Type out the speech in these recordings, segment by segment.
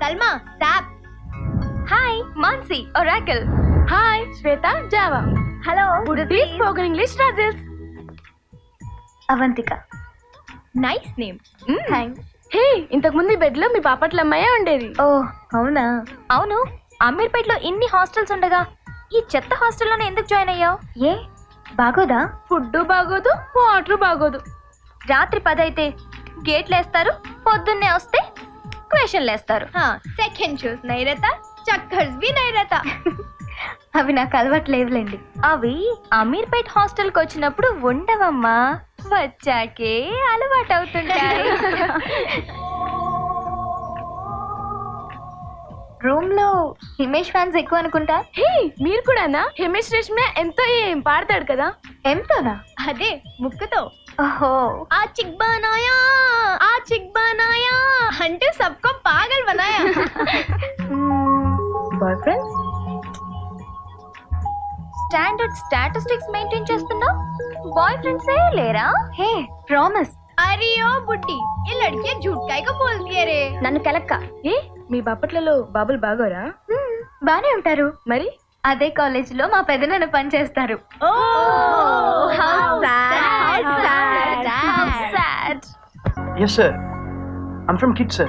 Salma, Sap. Hi, Mansi, Oracle. Hi, Shweta, Java. Hello, Buddhi, spoken English Rajesh. Avantika. Nice name. Thanks. హే ఇంతకు ముందు ఈ bed లో మీ పాపట్ల అమ్మాయే ఉండేది. ఓ అవునా? అవును, అమీర్పేటలో ఇన్ని హాస్టల్స్ ఉండగా ఈ చెత్త హాస్టల్లోనే ఎందుకు జాయిన్ అయ్యావు? ఏ బాగోదా? ఫుడ్ బాగోదు, వాటర్ బాగోదు. రాత్రి 10 అయితే గేట్లు వేస్తారు, పొద్దున్నే వస్తే క్వశ్చన్లు వేస్తారు. సెకండ్ షూస్ నై रहता, చక్కర్స్ भी नहीं रहता. అవి నాకు అలవాట్లేవులేండి. అవి అమీర్పేట్ హాస్టల్కి వచ్చినప్పుడు ఉండవమ్మా, వచ్చాకే అలవాటు అవుతుంటాయి. రూమ్ లో హిమేష్ ఫ్యాన్స్ ఎక్కువ అనుకుంటా. హే మీరు కూడానా? హిమేష్ రేష్మే ఎంతో ఏం పాడతాడు కదా. ఎంతోనా? అదే ముక్కుతో. ఓహో ఆ చిక్ బనాయా, ఆ చిక్ బనాయా అంటే సబ్కో పాగల్ బనాయా. Boyfriends? Standard statistics maintain చేస్తున్నావు, బాయ్ ఫ్రెండ్స్ ఏ లేరా? Hey promise. అరే ఓ బుడ్డి, ఈ లడ్కి झूठ काहे को बोलती है रे? నన్ను కలక్క. ఏ మీ బాపట్లలో బాబులు బాగోరా? బానే ఉంటారు. మరి అదే కాలేజ్ లో మా పెదనాన్న పని చేస్తారు. Yes sir, I'm from KIT sir.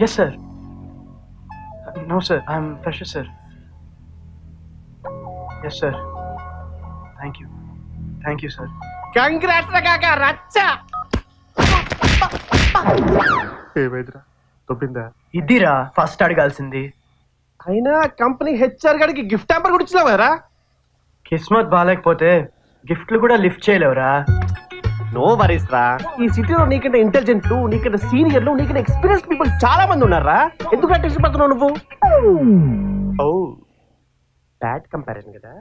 Yes sir. No sir, I'm fresher sir. Yes sir. Thank you sir. Congrats kaka, racha. ఏమైందిరా, తొప్పిందా? ఇదిరా ఫస్ట్ అడగాల్సింది. అయినా కంపెనీ హెచ్ఆర్ గారికి గిఫ్ట్ హ్యాంపర్ కూడా ఇచ్చినావు కదరా. కిస్మత్ బాగాలేకపోతే గిఫ్ట్లు కూడా లిఫ్ట్ చేయలేవురా. నో వరీస్ రా, ఈ సిటీలో నీకంటే ఇంటెలిజెంట్లు, నీకంటే సీనియర్లు, నీకంటే ఎక్స్పీరియన్స్ పీపుల్ చాలా మంది ఉన్నారా. ఎందుకు అటెన్షన్ పడుతున్నావు నువ్వు? ఓ బ్యాడ్ కంపారిజన్ కదా.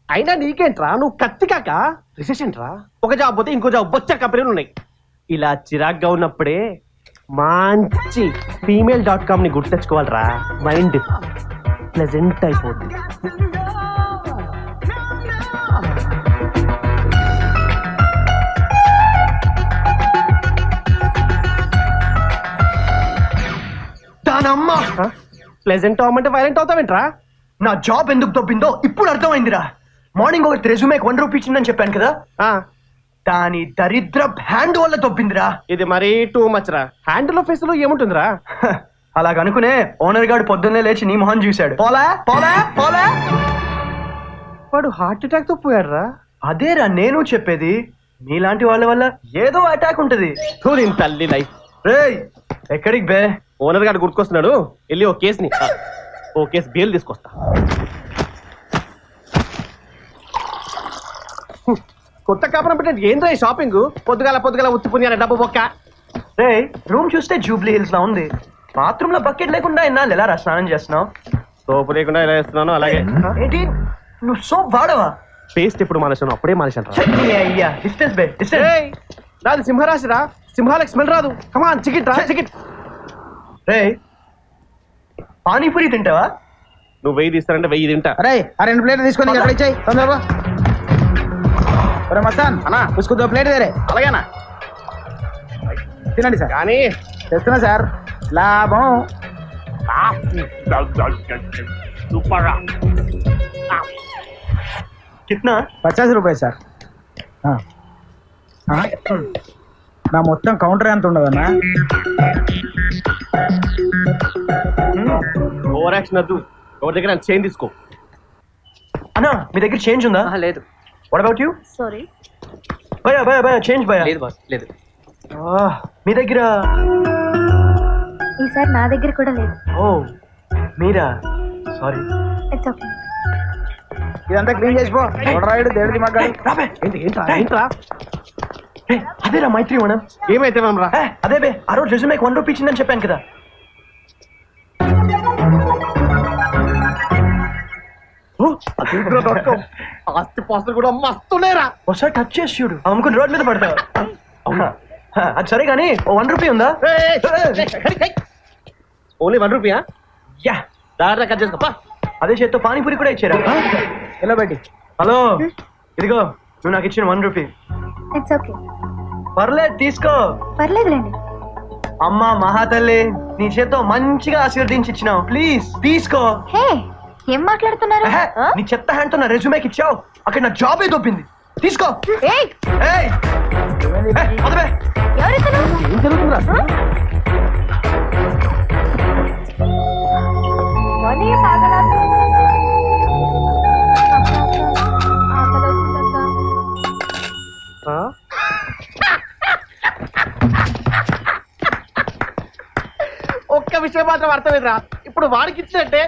అయినా నీకేంట్రా, నువ్వు కత్తి కాక రిసెషన్ రా. ఒక జాబ్ పోతే ఇంకో జాబ్ వచ్చే కంపెనీలు ఉన్నాయి. ఇలా చిరాగ్గా ఉన్నప్పుడే మంచి female.com ని గుర్తు తెచ్చుకోవాలరా. మైండ్ ప్లెజెంట్ అయిపోతుంది. దానమ్మా ప్లెజెంట్ అవ్వమంటే వైలెంట్ అవుతావేంట్రా? నా జాబ్ ఎందుకు దొబ్బిందో ఇప్పుడు అర్థమైందిరా. మార్నింగ్ ఒకటి రెజ్యూమేకి 1 రూపీ ఇచ్చిందని చెప్పాను కదా, దాని దరిద్ర హ్యాండ్ వల్ల దొబ్బిందిరా. ఇది మరీ టూ మచ్ రా. హ్యాండిల్ ఫేస్ లో ఏముంటుందిరా? అలాగనుకునే ఓనర్ గారు పొద్దున్నే లేచి నీ మొహం చూశాడు. పోలా పోలా పోలా. వాడు హార్ట్ అటాక్ తో పోయాడు రా. అదేరా నేను చెప్పేది, మీలాంటి వాళ్ళ వల్ల ఏదో అటాక్ ఉంటది. చూడు తల్లి లైఫ్. రేయ్ ఎక్కడికి బే? ఓనర్ గారు గుర్తుకొస్తున్నాడు, వెళ్ళి ఓ కేసు బెయిల్ తీసుకొస్తా. కొత్త కాపురం పెట్టండి ఏంద్రా ఈ షాపింగ్? పొద్దుగాల ఉత్తి పుణ్యాల డబ్బు బొక్క. రేయ్ రూమ్ చూస్తే జూబ్లీ హిల్స్ లా ఉంది. బాత్రూమ్ లో బకెట్ లేకుండా ఎన్నాళ్ళు ఎలా స్నానం చేస్తున్నావు? సోపు లేకుండా ఎలా చేస్తున్నాను అలాగే. ఏంటి నువ్వు సోప్ వాడవా? పేస్ట్ ఎప్పుడు మానేసాను, అప్పుడే మానేసాను. అయ్యా డిస్టెన్స్ బే డిస్టెన్స్. నాది సింహరాశి రా, సింహాలకు స్మెల్ రాదు. కమాన్ చికెట్ రా చికెట్. రేయ్ పానీపూరి తింటావా? నువ్వు 1000 తీస్తానంటే 1000 తింటా. అరే ఆ 2 ప్లేట్లు తీసుకొని ఎక్కడ ఇచ్చాయి తొందరగా. మస్తాన్ అన్నా उसको 2 ప్లేట్ దేరే. అలాగేనా? తినండి సార్. కానీ తెస్తున్నా సార్, లాభం. కిట్నా? 50 రూపాయలు సార్. నా మొత్తం కౌంటర్ ఎంత ఉండదన్నా? ఓవర్ యాక్షన్ వద్దు, ఎవరి దగ్గర చేంజ్ తీసుకో. అన్నా మీ దగ్గర చేంజ్ ఉందా? లేదు. What about you? సారీ భయ చేంజ్ భయ. లేదు బాస్, లేదు. మీ దగ్గర? ఈసారి నా దగ్గర కూడా లేదు. ఓ మీరా, సారీ. It's okay. ఇదంతా క్లీన్ చేసిపో. రాయుడు దేవుడి మగ్గాడు. ఏంట్రా? అదేరా మైత్రి మనం. ఏమైతే మనం రా? అదే బే ఆ రోజు రెజ్యూమేకి 1 రూపీ ఇచ్చిందని చెప్పాను కదా. ఆస్తి పాస్తులు కూడా మస్తున్నాయిరా. ఒకసారి టచ్ చేసి చూడు, అమ్ముకుని రోడ్ మీద పడతావు. అది సరే కానీ 1 రూపీ ఉందా? ఓన్లీ 1 రూపీయా? యా దారిలో కట్ చేసుకో. అదే చేత్తో పానీపూరి కూడా ఇచ్చారా? ఎలా పెట్టి? హలో ఇదిగో నువ్వు నాకు ఇచ్చిన 1 రూపీ. It's okay. పర్లేదు తీసుకో. పర్లేదులేండి. అమ్మా మహాతల్లి నీ చేత్తో మంచిగా ఆశీర్వదించి ఇచ్చినావు ప్లీజ్ తీసుకో. హే ఏం మాట్లాడుతున్నారు? నీ చెత్త హ్యాండ్ తో నా రెజ్యూమేకి ఇచ్చావు, అక్కడ నా జాబే దొబ్బింది. తీసుకో. ఏయ్ ఏయ్ వదలే. ఎవరితను? ఏం జరుగుతుందిరా? పోనీ, పాగలా. ఒక్క విషయం మాత్రం అర్థమైందిరా, ఇప్పుడు వాడికి ఇచ్చినట్టే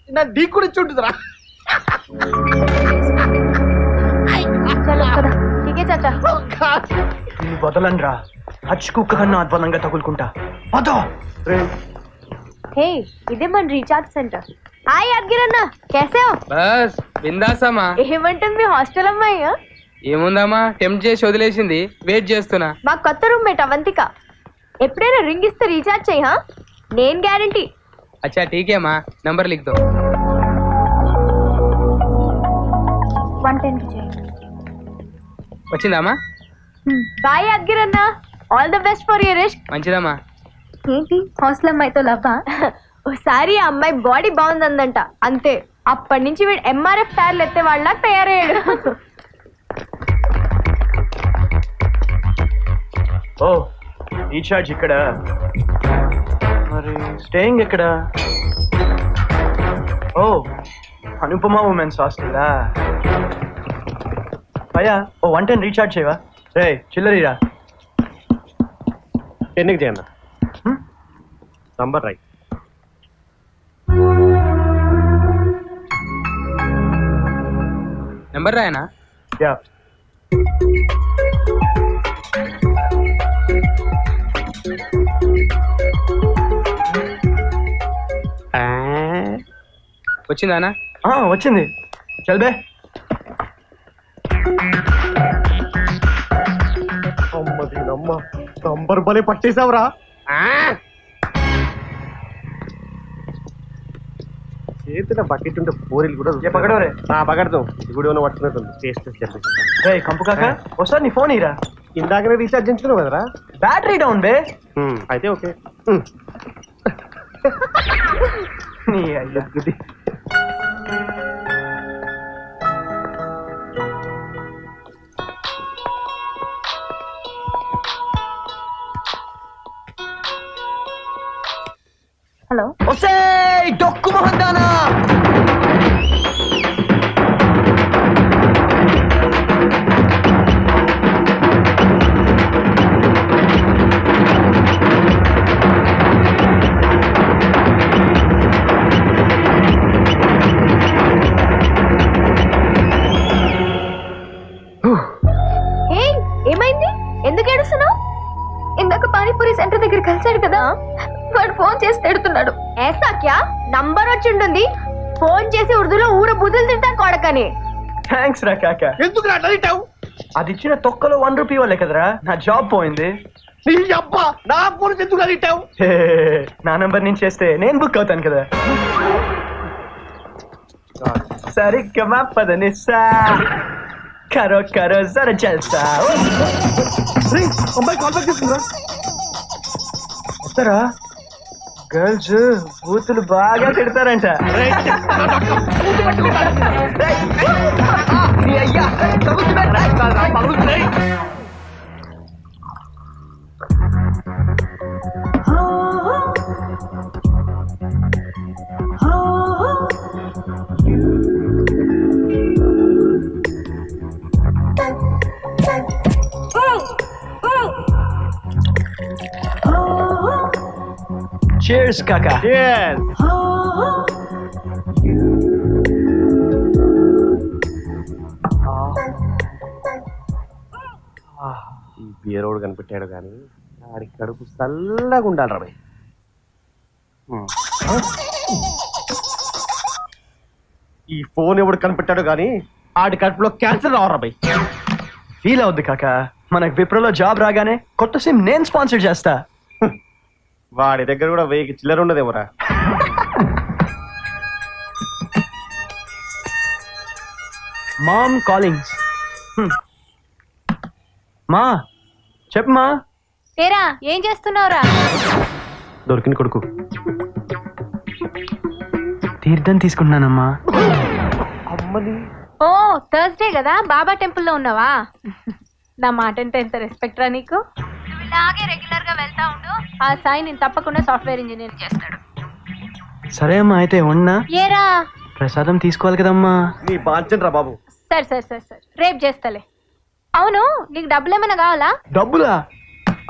నా డీ కూడా ఇచ్చి ఉంటుందిరా. చలో కదా, ఠీకే చాచా. నీ వదలనరా, హచ్ కుక్క కన్నా అధ్వానంగా తగులుకుంటా. వదో. హే ఇదే మన రీఛార్జ్ సెంటర్. హాయ్ అగ్గిరన్న, कैसे हो? బస్ బిందాసమ్మా. ఏమంటుంది మీ హాస్టల్ అమ్మాయి? ఏముందమ్మా, టెంప్ట్ చేసి వదిలేసింది, వెయిట్ చేస్తున్నా. మా కొత్త రూమ్మేట్ అవంతిక. ఎప్పుడైనా రింగ్ ఇస్తే రీఛార్జ్ చేయి. నేను గ్యారంటీ. అచ్చా ఠీకేమా, నంబర్ లిఖ్ దో. 110 కి చేయి. వచ్చిందమ్మా? బాయ్ అగ్గిరన్న, all the best for your risk. మంచిదమ్మా. ఏంటి హాస్టల్ అమ్మాయితో లవ్వా? ఓసారి ఆ అమ్మాయి బాడీ బాగుందందంట, అంతే అప్పటి నుంచి వీడు ఎంఆర్ఎఫ్ టైర్లు ఎత్తే వాళ్ళ తయారయ్యాడు. ఓ రీఛార్జ్ ఇక్కడ, మరి స్టేయింగ్ ఎక్కడ? ఓ అనుపమ ఉమెన్స్ హాస్టలా. భయ్యా ఓ 110 రీఛార్జ్ చేయవా? రే చిల్లరీరా. ఎన్నికి చేయండి నంబర్ రైట్. నెంబర్ రాయనా? యా. వచ్చిందానా? వచ్చింది. చల్బే. నంబర్ బలి పట్టేసావురా. చేతిలో బకెట్ ఉంటే పోరీలు కూడా పకడోరే. పకడతాం. ఇప్పుడు పట్టుకున్నట్టుంది. టేస్ట్ రే కంపు కాక ఒకసారి నీ ఫోన్ ఇరా. ఇందాకనే రీఛార్జ్ చేయించుకున్నావు కదరా. బ్యాటరీ డౌన్ బే. అయితే ఓకే. నీ అయ్యా. హలో వస్తే డొక్కు మొహందానా. ఏమైంది? ఎందుకు ఏడుస్తున్నావు? ఇందాక పానీపూరి సెంటర్ దగ్గర కలిసాడు కదా, వాడు ఫోన్ చేసి తిడుతున్నాడు. ఏసా క్యా? నంబర్ వచ్చి ఉంటుంది, ఫోన్ చేసి ఉర్దూలో ఊర బుద్ధులు తింటా కొడకని. థ్యాంక్స్ రా కాక. ఎందుకు అట్టావు? అది ఇచ్చిన తొక్కలో 1 రూపీ వాళ్ళే కదరా నా జాబ్ పోయింది. నీ అబ్బా నా ఫోన్ ఎందుకు అడిగిటావు? నా నంబర్ నుంచి చేస్తే నేను బుక్ అవుతాను కదా. సరిగ్గా పదనిస్సా కరో కరో జర జల్సా. అమ్మాయి కాల్ బ్యాక్ చేస్తుందా? వస్తారా? గర్ల్స్ బూతులు బాగా తిడతారంట. నీ అయ్యా Cheers, Kaka. Cheers. ఈ బీరోడు కనిపెట్టాడు కానీ ఆడి కడుపు చల్లగా ఉండాలి రాబాయ్. ఈ ఫోన్ ఎవడు కనిపెట్టాడు కానీ ఆడి కడుపులో క్యాన్సర్ రావు రాబాయ్. ఫీల్ అవుద్ది కాక, మనకు విప్రోలో జాబ్ రాగానే కొత్త సిమ్ నేను స్పాన్సర్ చేస్తా. వాడి దగ్గర కూడా 1000 చిల్లర ఉండదేమోరా. మామ్ కాలింగ్స్. మా చెప్పమా. ఏరా ఏం చేస్తున్నావురా? దొరికిన కొడుకు. తీర్థం తీసుకుంటున్నానమ్మా. అమ్మని ఓ థర్స్డే కదా, బాబా టెంపుల్లో ఉన్నావా? నా మాట అంటే ఎంత రెస్పెక్ట్ రా నీకు. నువ్వు ఇలాగే రెగ్యులర్ గా వెళ్తా ఉండు, ఆ సాయి నేను తప్పకుండా సాఫ్ట్వేర్ ఇంజనీర్ చేస్తాడు. సరే అమ్మా, అయితే ఉన్నా. ఏరా ప్రసాదం తీసుకోవాలి కదమ్మా. నీ బాంచన్ రా బాబు. సరే సరే సరే సరే, రేపు చేస్తలే. అవును, నీకు డబ్బులు ఏమైనా కావాలా? డబ్బులా?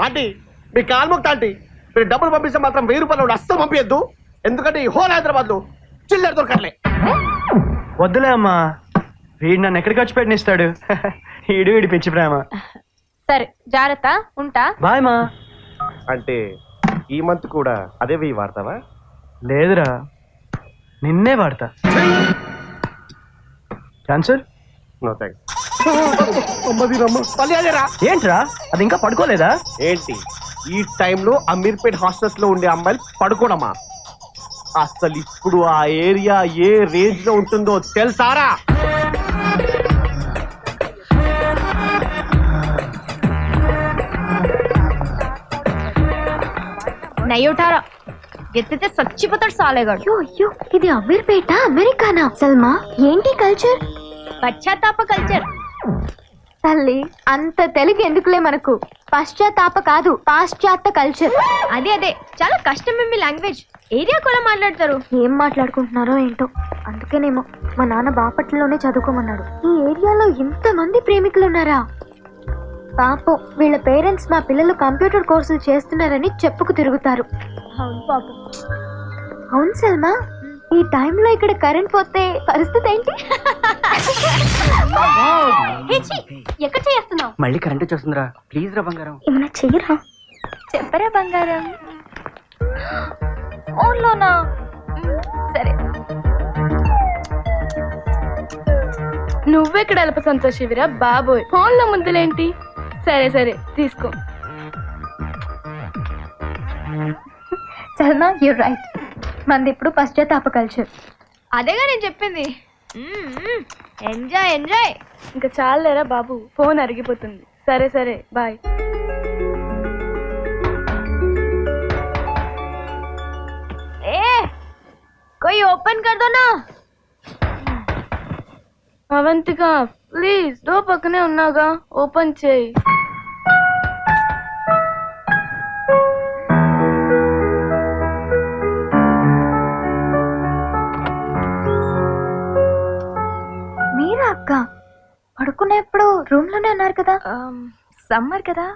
ఆంటీ మీ కాల్మొక్త ఆంటీ, మీరు డబ్బులు పంపిస్తే మాత్రం 1000 రూపాయలు అస్సలు పంపించద్దు. ఎందుకంటే ఈ హోల్ హైదరాబాద్ లో చిల్లర దొరకట్లే. వద్దులే అమ్మా, వీడు నన్ను ఎక్కడికి వచ్చి పెట్టినిస్తాడు. వీడి పిచ్చి ప్రేమ. సరే జాగ్రత్త, ఉంటా. బాయ్ మా. అంటే ఈ మంత్ కూడా అదే 1000 వాడతావా? లేదురా, నిన్నే వాడతా. క్యాన్సర్? No thanks. ఏంట్రా, అది ఇంకా పడుకోలేదా? ఏంటి ఈ టైంలో అమీర్పేట్ హాస్టల్స్ లో ఉండే అమ్మాయిలు పడుకోవడమా? అసలు ఇప్పుడు ఆ ఏరియా ఏ రేంజ్ లో ఉంటుందో తెలుసారా? నయ్యోటారా ఎత్తితే చచ్చిపోతాడు సాలేగాడు. అయ్యో ఇది అమీర్పేట అమెరికానా? సల్మా ఏంటి కల్చర్? పశ్చాత్తాప కల్చర్. తల్లి అంత తెలుగు ఎందుకులే మనకు. పశ్చాత్తాప కాదు, పాశ్చాత్య కల్చర్. అదే అదే, చాలా కష్టం మీ లాంగ్వేజ్. ఏరియా కూడా మాట్లాడతారు. ఏం మాట్లాడుకుంటున్నారో ఏంటో. అందుకేనేమో మా నాన్న బాపట్లలోనే చదువుకోమన్నాడు. ఈ ఏరియాలో ఇంతమంది ప్రేమికులు ఉన్నారా? పాపం వీళ్ళ పేరెంట్స్ మా పిల్లలు కంప్యూటర్ కోర్సులు చేస్తున్నారని చెప్పుకు తిరుగుతారు. అవును పాపం. అవును సల్మా, ఈ టైంలో ఇక్కడ కరెంట్ పోతే పరిస్థితి ఏంటి? ఎక్కడ చేస్తున్నావు? మళ్ళీ కరెంట్ వచ్చేస్తుందిరా, ప్లీజ్ రా బంగారం. ఏమన్నా చెయ్యరా? చెప్పరా బంగారం. ఓన్లోనా? సరే. నువ్వెక్కడ అల్ప సంతోషివిరా బాబోయ్, ఫోన్ లో ముందులేంటి? సరే సరే తీసుకో. సల్మా యూ రైట్, మంది ఇప్పుడు పశ్చాత్తాప కల్చర్. అదేగా నేను చెప్పింది. Enjoy enjoy. ఇంకా చాలేరా బాబు, ఫోన్ అరిగిపోతుంది. సరే సరే బాయ్. ए कोई ओपन कर दो ना. అవంతిక ప్లీజ్, డోర్ పక్కనే ఉన్నాగా, ఓపెన్ చేయి. మీరా అక్క? పడుకునేప్పుడు రూమ్ లోనే ఉన్నారు కదా. సమ్మర్ కదా,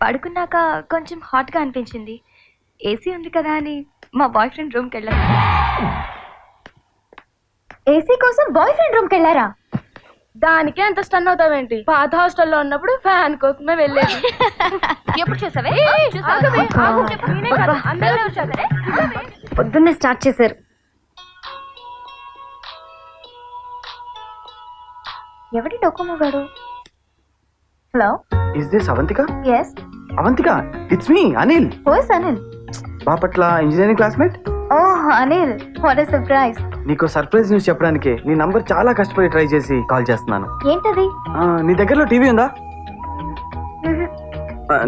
పడుకున్నాక కొంచెం హాట్ గా అనిపించింది. ఏసీ ఉంది కదా అని మా బాయ్ ఫ్రెండ్ రూమ్కి వెళ్ళాను. ఏసీ కోసం బాయ్ ఫ్రెండ్ రూమ్కి వెళ్ళారా? దానికే అంత స్టన్ అవుతావేంటి? పాత హాస్టల్లో ఉన్నప్పుడు ఫ్యాన్ కోసమే వెళ్ళేది. ఎప్పుడు చూసావే? పొద్దున్నే స్టార్ట్ చేశారు. ఎవడి డొక్కుమగాడు? Hello, is this Avantika? Yes. Avantika, it's me Anil. Who's Anil? Bapatla engineering classmate. Oh Anil, what a surprise. నీకు సర్ప్రైజ్ న్యూస్ చెప్పడానికి నీ నంబర్ చాలా కష్టపడి ట్రై చేసి కాల్ చేస్తున్నాను. ఏంటది? నీ దగ్గరలో టీవీ ఉందా?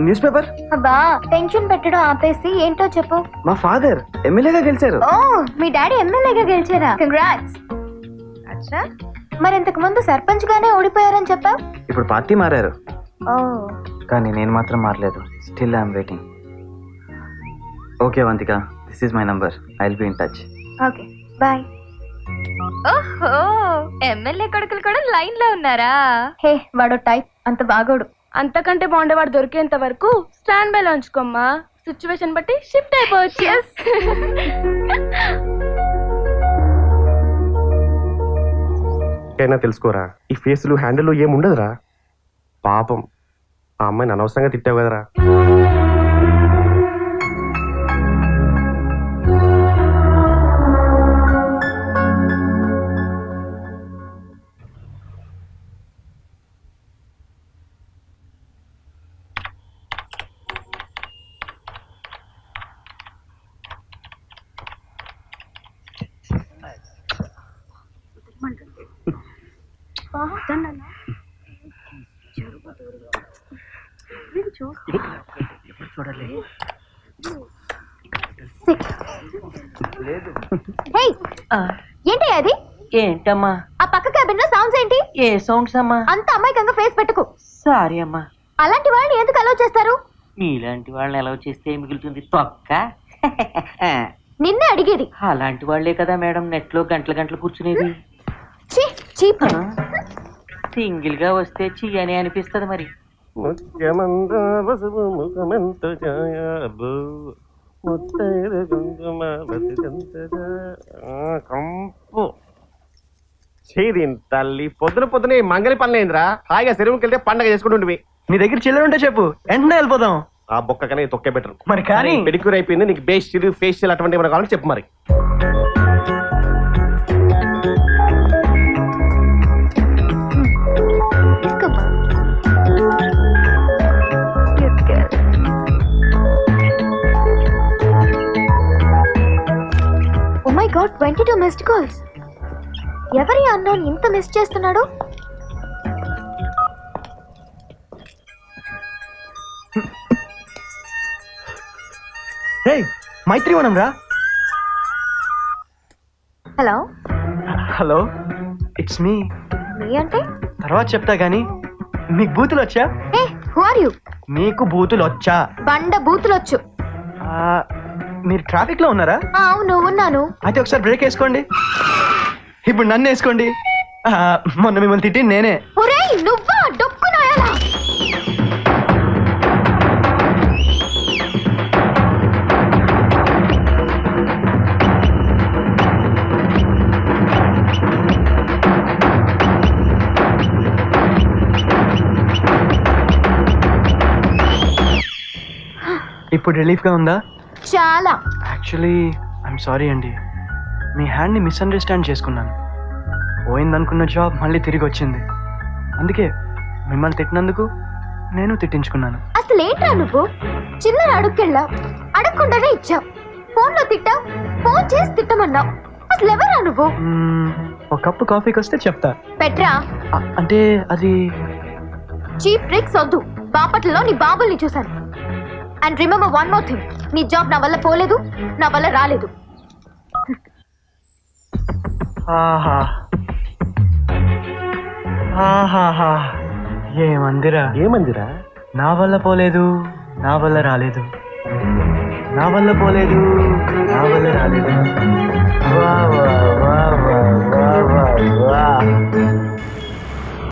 News paper? అబ్బా టెన్షన్ పెట్టడం ఆపేసి ఏంటో చెప్పు. మా ఫాదర్ ఎమ్మెల్యేగా గెలిచారు. ఓ మీ డాడీ ఎమ్మెల్యేగా గెలిచారా? కంగ్రాట్స్. అచ్చా, మరి ఇంతకు ముందు సర్పంచ్ గానే ఓడిపోయారని చెప్పా. ఇప్పుడు పార్టీ మారారు. ఓ కానీ నేను మాత్రం మారలేదు. Still I'm waiting. Okay Avantika, this is my number. I will be in touch. Okay bye. ఓహో, ఎమ్మెల్యే కొడుకులు కూడా లైన్ లో ఉన్నారా? హే వాడో టైప్, అంత బాగోడు. అంతకంటే బాగుండేవాడు దొరికేంత వరకు స్టాండ్ బై లో ఉంచుకోమ్మా. సిచ్యువేషన్ బట్టి షిఫ్ట్ అయిపోవచ్చు. అయినా తెలుసుకోరా, ఈ ఫేస్లు హ్యాండిల్ ఏముండదురా. పాపం ఆ అమ్మాయిని అనవసరంగా తిట్టావు కదరా. చూడాలి. ఏంటి అది? ఏంటమ్మా ఆ పక్క క్యాబిన్ లో సౌండ్స్ ఏంటి? ఏ సౌండ్స్ అమ్మా? అంత అమాయకంగా ఫేస్ పెట్టుకో. సారీ అమ్మా. అలాంటి వాళ్ళని ఎందుకు అలౌ చేస్తారు? మీలాంటి వాళ్ళని ఎలా చేస్తే మిగులుతుంది తొక్క. నిన్నే అడిగేది. అలాంటి వాళ్లే కదా మేడం నెట్ లో గంటల గంటలు కూర్చునేది. సింగిల్ గా వస్తే చీ అని అనిపిస్తుంది మరి. తల్లి పొద్దున పొద్దున మంగళి పనులేంద్రా, హాయిగా చెరువుకి వెళ్తే పండగ చేసుకుంటుంటివి. నీ దగ్గర చిల్లర ఉంటే చెప్పు, వెంటనే వెళ్ళిపోదాం. ఆ బొక్క కానీ తొక్కే బెటర్. మరి కానీ పెడిక్యూర్ అయిపోయింది, నీకు బేస్టిల్ ఫేషియల్ అటువంటి ఏమైనా కావాలని చెప్పు మరి. Oh my God, 22 missed calls. ఎవరి అన్నోన్ ఇంత మిస్ చేస్తున్నాడు? హే మైత్రివనం రా. Hello hello, it's me. Me అంటే? తర్వాత చెప్తా గానీ మీకు బూతులు వచ్చా? ఏ హూ ఆర్ యు? మీకు బూతులు వచ్చా? బండ బూతులొచ్చు. మీరు ట్రాఫిక్ లో ఉన్నారా? అవును ఉన్నాను. అయితే ఒకసారి బ్రేక్ వేసుకోండి. ఇప్పుడు నన్ను వేసుకోండి. మొన్న మిమ్మల్ని తిట్టి నేనే. ఒరేయ్ నువ్వా డొక్కు నాయాలా? ఇప్పుడు రిలీఫ్ గా ఉందా? చాలా. యాక్చువల్లీ ఐఎమ్ సారీ అండి, మీ హ్యాండ్ని మిస్అండర్స్టాండ్ చేసుకున్నాను. పోయిందనుకున్న జాబ్ మళ్ళీ తిరిగి వచ్చింది. అందుకే మిమ్మల్ని తిట్టినందుకు నేను తిట్టించుకున్నాను. అసలు ఏంట్రా నువ్వు? చిల్లర అడుక్కెళ్ళావు, అడగకుండానే ఇచ్చావు. ఫోన్ లో తిట్టావు, ఫోన్ చేసి తిట్టమన్నావు. అసలు ఎవరా నువ్వు? ఒక కప్పు కాఫీకి వస్తే చెప్తా. పెట్రా. అంటే అది చీప్ ట్రిక్స్ వద్దు. బాపట్లలో నీ బాబుల్ని చూశాను. And remember one more thing, నీ జాబ్ నా వల్ల పోలేదు, నా వల్ల రాలేదు. ఆహా ఆహాహా, ఏమందిరా? ఏమందిరా? నా వల్ల పోలేదు, నా వల్ల రాలేదు, నా వల్ల పోలేదు, నా వల్ల రాలేదు. వా వా వా వా వా వా వా.